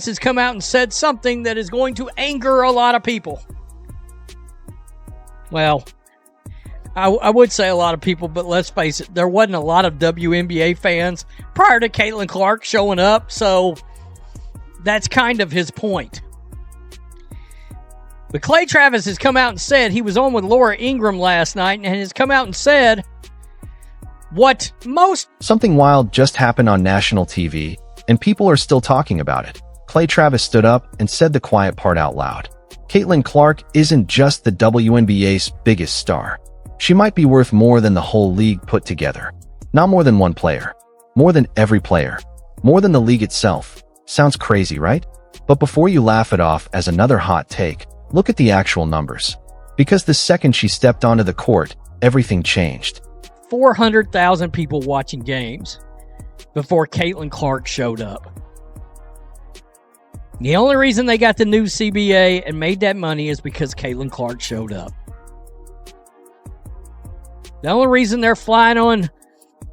has come out and said something that is going to anger a lot of people. Well, I would say a lot of people, but let's face it, there wasn't a lot of WNBA fans prior to Caitlin Clark showing up, so that's kind of his point. But Clay Travis has come out and said he was on with Laura Ingraham last night and has come out and said what most... Something wild just happened on national TV, and people are still talking about it. Clay Travis stood up and said the quiet part out loud. Caitlin Clark isn't just the WNBA's biggest star. She might be worth more than the whole league put together. Not more than one player. More than every player. More than the league itself. Sounds crazy, right? But before you laugh it off as another hot take, look at the actual numbers. Because the second she stepped onto the court, everything changed. 400,000 people watching games before Caitlin Clark showed up. The only reason they got the new CBA and made that money is because Caitlin Clark showed up. The only reason they're flying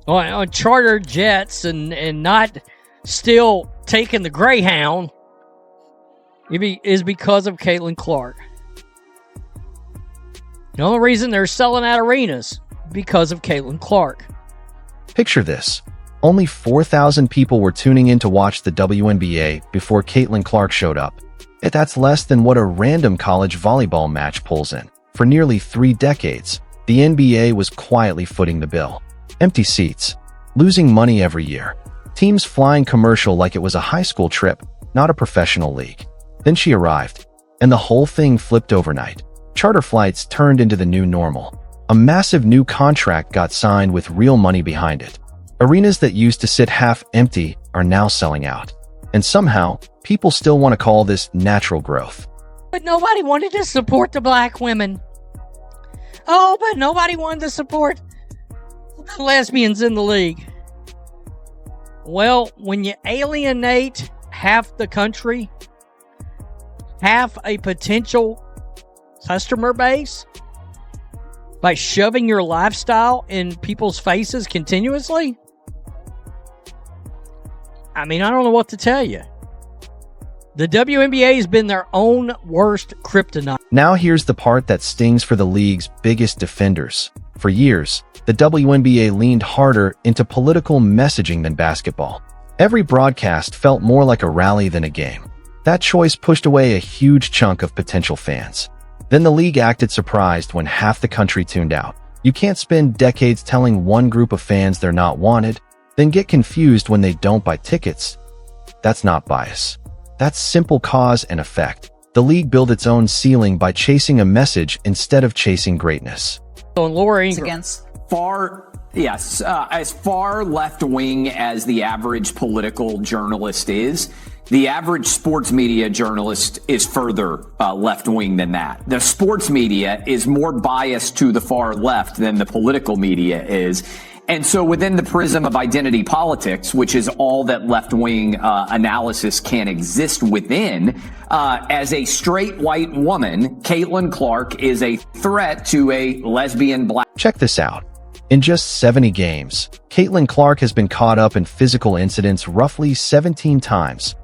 on charter jets and not still taking the Greyhound is because of Caitlin Clark. The only reason they're selling out arenas because of Caitlin Clark. Picture this. Only 4,000 people were tuning in to watch the WNBA before Caitlin Clark showed up. That's less than what a random college volleyball match pulls in. For nearly 3 decades, the NBA was quietly footing the bill. Empty seats, losing money every year, teams flying commercial like it was a high school trip, not a professional league. Then she arrived, and the whole thing flipped overnight. Charter flights turned into the new normal. A massive new contract got signed with real money behind it. Arenas that used to sit half empty are now selling out. And somehow, people still want to call this natural growth. But nobody wanted to support the black women. Oh, but nobody wanted to support lesbians in the league. Well, when you alienate half the country, half a potential customer base, by shoving your lifestyle in people's faces continuously, I mean, I don't know what to tell you. The WNBA has been their own worst kryptonite. Now here's the part that stings for the league's biggest defenders. For years, the WNBA leaned harder into political messaging than basketball. Every broadcast felt more like a rally than a game. That choice pushed away a huge chunk of potential fans. Then the league acted surprised when half the country tuned out. You can't spend decades telling one group of fans they're not wanted, then get confused when they don't buy tickets. That's not bias. That's simple cause and effect. The league built its own ceiling by chasing a message instead of chasing greatness. On Laura Ingraham. Against as far left-wing as the average political journalist is, the average sports media journalist is further left-wing than that. The sports media is more biased to the far left than the political media is. And so within the prism of identity politics, which is all that left-wing analysis can exist within, as a straight white woman, Caitlin Clark is a threat to a lesbian black... Check this out. In just 70 games, Caitlin Clark has been caught up in physical incidents roughly 17 times.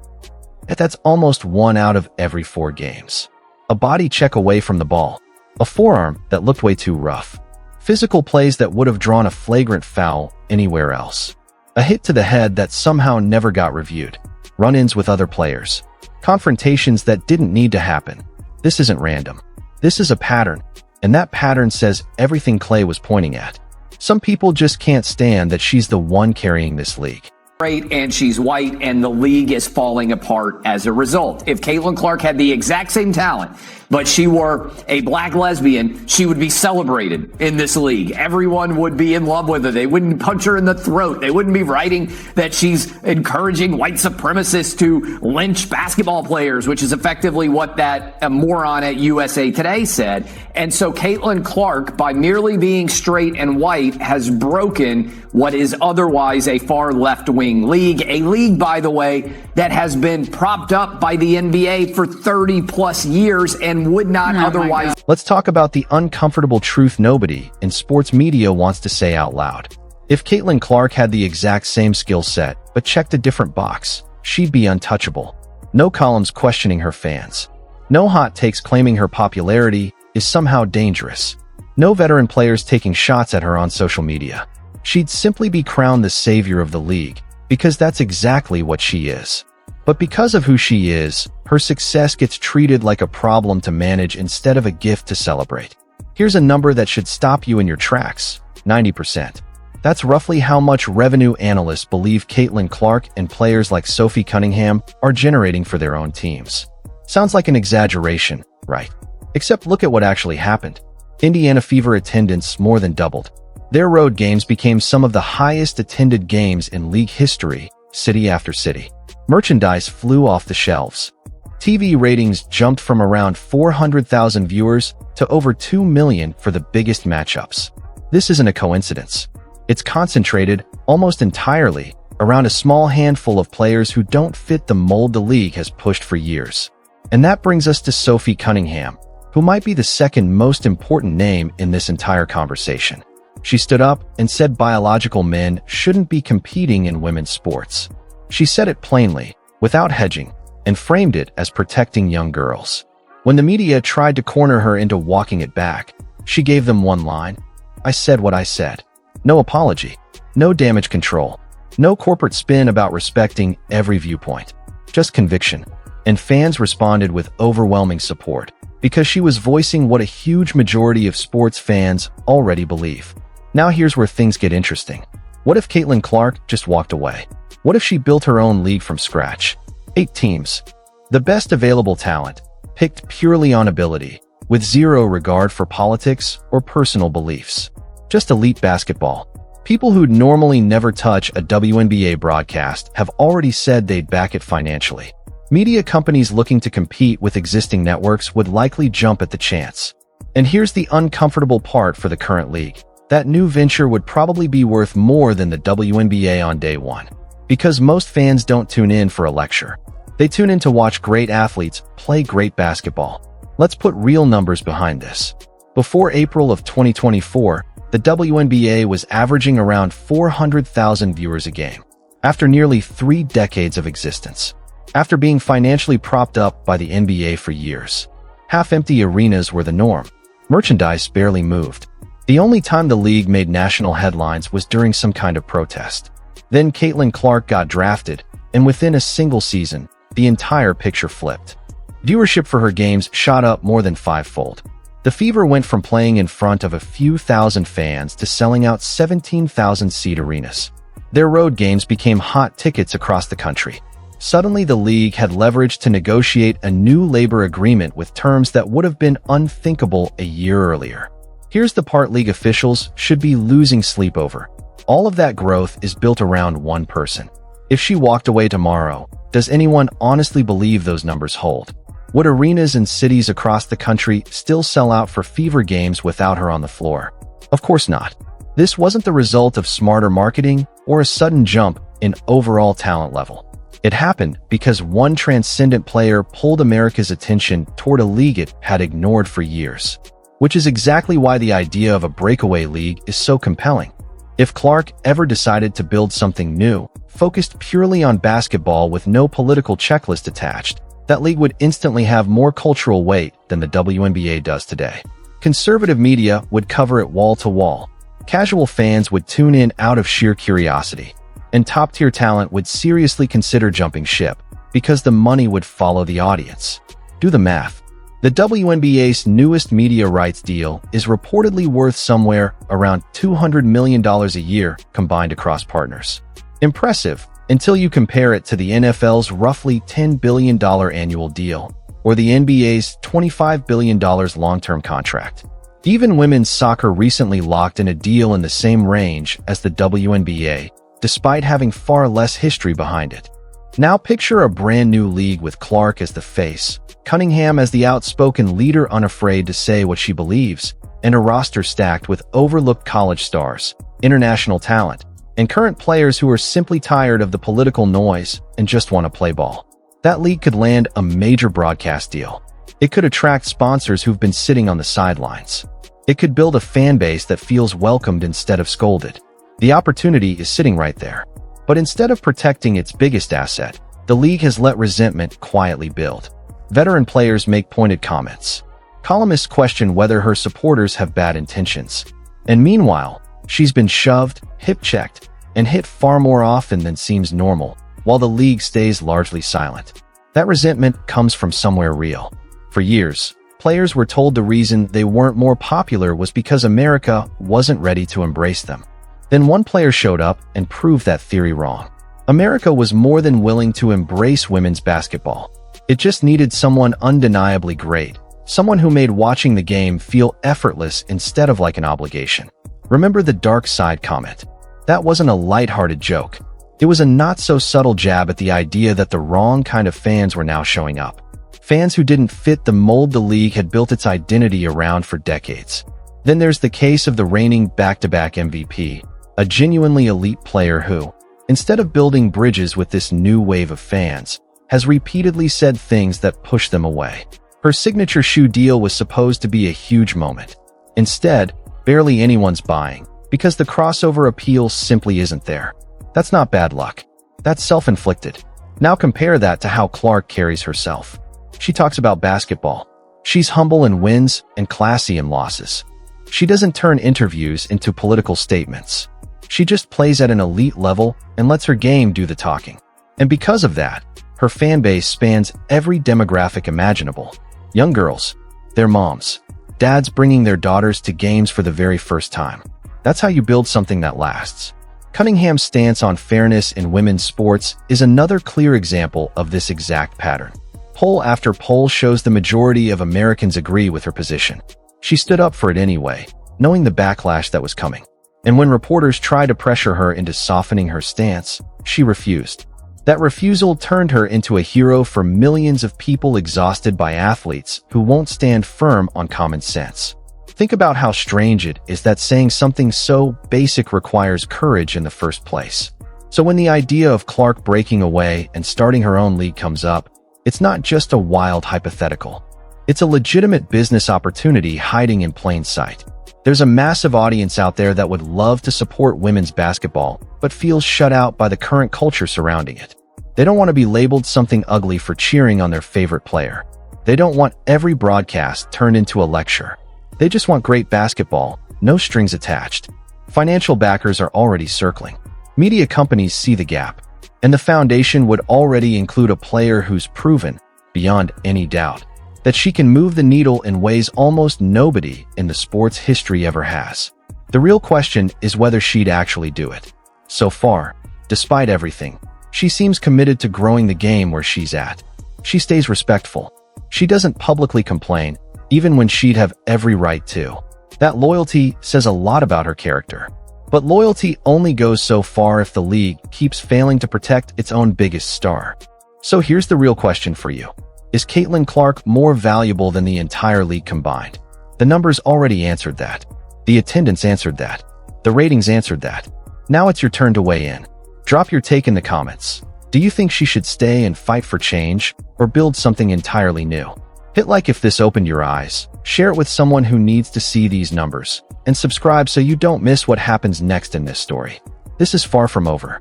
That's almost 1 out of every 4 games. A body check away from the ball. A forearm that looked way too rough. Physical plays that would have drawn a flagrant foul anywhere else. A hit to the head that somehow never got reviewed. Run-ins with other players. Confrontations that didn't need to happen. This isn't random. This is a pattern, and that pattern says everything Clay was pointing at. Some people just can't stand that she's the one carrying this league. And she's white, and the league is falling apart as a result. If Caitlin Clark had the exact same talent, but she were a black lesbian, she would be celebrated in this league. Everyone would be in love with her. They wouldn't punch her in the throat. They wouldn't be writing that she's encouraging white supremacists to lynch basketball players, which is effectively what that moron at USA Today said. And so Caitlin Clark, by merely being straight and white, has broken what is otherwise a far left-wing league. A league, by the way, that has been propped up by the NBA for 30 plus years and would not otherwise. Let's talk about the uncomfortable truth nobody in sports media wants to say out loud. If Caitlin Clark had the exact same skill set, but checked a different box, she'd be untouchable. No columns questioning her fans. No hot takes claiming her popularity is somehow dangerous. No veteran players taking shots at her on social media. She'd simply be crowned the savior of the league, because that's exactly what she is. But because of who she is, her success gets treated like a problem to manage instead of a gift to celebrate. Here's a number that should stop you in your tracks: 90%. That's roughly how much revenue analysts believe Caitlin Clark and players like Sophie Cunningham are generating for their own teams. Sounds like an exaggeration, right? Except look at what actually happened. Indiana Fever attendance more than doubled. Their road games became some of the highest attended games in league history, city after city. Merchandise flew off the shelves. TV ratings jumped from around 400,000 viewers to over 2 million for the biggest matchups. This isn't a coincidence. It's concentrated, almost entirely, around a small handful of players who don't fit the mold the league has pushed for years. And that brings us to Sophie Cunningham, who might be the second most important name in this entire conversation. She stood up and said biological men shouldn't be competing in women's sports. She said it plainly, without hedging, and framed it as protecting young girls. When the media tried to corner her into walking it back, she gave them one line: "I said what I said." No apology, no damage control, no corporate spin about respecting every viewpoint, just conviction. And fans responded with overwhelming support, because she was voicing what a huge majority of sports fans already believe. Now here's where things get interesting. What if Caitlin Clark just walked away? What if she built her own league from scratch? 8 teams. The best available talent, picked purely on ability, with zero regard for politics or personal beliefs. Just elite basketball. People who'd normally never touch a WNBA broadcast have already said they'd back it financially. Media companies looking to compete with existing networks would likely jump at the chance. And here's the uncomfortable part for the current league. That new venture would probably be worth more than the WNBA on day one. Because most fans don't tune in for a lecture. They tune in to watch great athletes play great basketball. Let's put real numbers behind this. Before April of 2024, the WNBA was averaging around 400,000 viewers a game. After nearly 3 decades of existence. After being financially propped up by the NBA for years. Half-empty arenas were the norm. Merchandise barely moved. The only time the league made national headlines was during some kind of protest. Then Caitlin Clark got drafted, and within a single season, the entire picture flipped. Viewership for her games shot up more than 5-fold. The Fever went from playing in front of a few thousand fans to selling out 17,000-seat arenas. Their road games became hot tickets across the country. Suddenly, the league had leverage to negotiate a new labor agreement with terms that would have been unthinkable a year earlier. Here's the part league officials should be losing sleep over. All of that growth is built around one person. If she walked away tomorrow, does anyone honestly believe those numbers hold? Would arenas in cities across the country still sell out for Fever games without her on the floor? Of course not. This wasn't the result of smarter marketing or a sudden jump in overall talent level. It happened because one transcendent player pulled America's attention toward a league it had ignored for years. Which is exactly why the idea of a breakaway league is so compelling. If Clark ever decided to build something new, focused purely on basketball with no political checklist attached, that league would instantly have more cultural weight than the WNBA does today. Conservative media would cover it wall to wall. Casual fans would tune in out of sheer curiosity. And top-tier talent would seriously consider jumping ship, because the money would follow the audience. Do the math. The WNBA's newest media rights deal is reportedly worth somewhere around $200 million a year combined across partners. Impressive, until you compare it to the NFL's roughly $10 billion annual deal, or the NBA's $25 billion long-term contract. Even women's soccer recently locked in a deal in the same range as the WNBA, despite having far less history behind it. Now picture a brand new league with Clark as the face, Cunningham as the outspoken leader unafraid to say what she believes, and a roster stacked with overlooked college stars, international talent, and current players who are simply tired of the political noise and just want to play ball. That league could land a major broadcast deal. It could attract sponsors who've been sitting on the sidelines. It could build a fan base that feels welcomed instead of scolded. The opportunity is sitting right there. But instead of protecting its biggest asset, the league has let resentment quietly build. Veteran players make pointed comments. Columnists question whether her supporters have bad intentions. And meanwhile, she's been shoved, hip-checked, and hit far more often than seems normal, while the league stays largely silent. That resentment comes from somewhere real. For years, players were told the reason they weren't more popular was because America wasn't ready to embrace them. Then one player showed up and proved that theory wrong. America was more than willing to embrace women's basketball. It just needed someone undeniably great, someone who made watching the game feel effortless instead of like an obligation. Remember the dark side comment? That wasn't a lighthearted joke. It was a not-so-subtle jab at the idea that the wrong kind of fans were now showing up. Fans who didn't fit the mold the league had built its identity around for decades. Then there's the case of the reigning back-to-back MVP, a genuinely elite player who, instead of building bridges with this new wave of fans, has repeatedly said things that push them away. Her signature shoe deal was supposed to be a huge moment. Instead, barely anyone's buying, because the crossover appeal simply isn't there. That's not bad luck. That's self-inflicted. Now compare that to how Clark carries herself. She talks about basketball. She's humble in wins and classy in losses. She doesn't turn interviews into political statements. She just plays at an elite level and lets her game do the talking. And because of that, her fan base spans every demographic imaginable. Young girls, their moms, dads bringing their daughters to games for the very first time. That's how you build something that lasts. Cunningham's stance on fairness in women's sports is another clear example of this exact pattern. Poll after poll shows the majority of Americans agree with her position. She stood up for it anyway, knowing the backlash that was coming. And when reporters tried to pressure her into softening her stance, she refused. That refusal turned her into a hero for millions of people exhausted by athletes who won't stand firm on common sense. Think about how strange it is that saying something so basic requires courage in the first place. So when the idea of Clark breaking away and starting her own league comes up, it's not just a wild hypothetical. It's a legitimate business opportunity hiding in plain sight. There's a massive audience out there that would love to support women's basketball, but feels shut out by the current culture surrounding it. They don't want to be labeled something ugly for cheering on their favorite player. They don't want every broadcast turned into a lecture. They just want great basketball, no strings attached. Financial backers are already circling. Media companies see the gap. And the foundation would already include a player who's proven, beyond any doubt, that she can move the needle in ways almost nobody in the sport's history ever has. The real question is whether she'd actually do it. So far, despite everything, she seems committed to growing the game where she's at. She stays respectful. She doesn't publicly complain, even when she'd have every right to. That loyalty says a lot about her character. But loyalty only goes so far if the league keeps failing to protect its own biggest star. So here's the real question for you. Is Caitlin Clark more valuable than the entire league combined? The numbers already answered that. The attendance answered that. The ratings answered that. Now it's your turn to weigh in. Drop your take in the comments. Do you think she should stay and fight for change, or build something entirely new? Hit like if this opened your eyes, share it with someone who needs to see these numbers, and subscribe so you don't miss what happens next in this story. This is far from over.